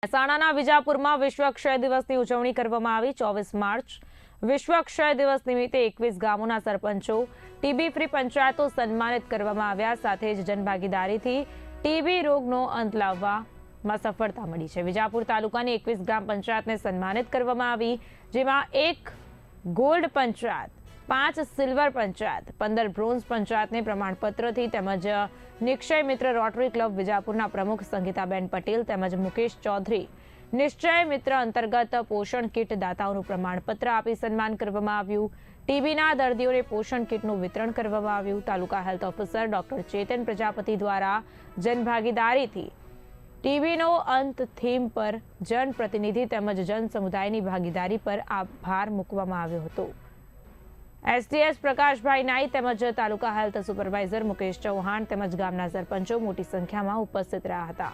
મહેસાણાના વિજાપુરમાં વિશ્વ ક્ષય દિવસની ઉજવણી કરવામાં આવી 24 માર્ચ વિશ્વ ક્ષય દિવસ નિમિત્તે 21 ગામોના સરપંચો ટીબી ફ્રી પંચાયતો સન્માનિત કરવામાં આવ્યા સાથે જ જનભાગીદારીથી ટીબી રોગનો અંત લાવવામાં સફળતા મળી છે। વિજાપુર તાલુકાની 21 ગ્રામ પંચાયતને સન્માનિત કરવામાં આવી, જેમાં 1 gold panchayat, 5 silver panchayat, 15 bronze પંચાયતને પ્રમાણપત્રથી તેમજ નિક્ષય મિત્ર રોટરી ક્લબ વિજાપુરના પ્રમુખ સંગીતાબેન પટેલ તેમજ મુકેશ ચૌધરી નિશ્ચય મિત્ર અંતર્ગત પોષણ કીટ દાતાઓનું પ્રમાણપત્ર આપી સન્માન કરવામાં આવ્યું। ટીબીના દર્દીઓને પોષણ કીટનું વિતરણ કરવામાં આવ્યું। તાલુકા હેલ્થ ઓફિસર ડોક્ટર ચેતન પ્રજાપતિ દ્વારા જનભાગીદારીથી ટીબીનો અંત થીમ પર જનપ્રતિનિધિ તેમજ જન સમુદાયની ભાગીદારી પર આભાર મૂકવામાં આવ્યો હતો। એસડીએસ પ્રકાશભાઈ નાઈ તેમજ તાલુકા હેલ્થ સુપરવાઇઝર મુકેશ ચૌહાણ તેમજ ગામના સરપંચો મોટી સંખ્યામાં ઉપસ્થિત રહ્યા હતા।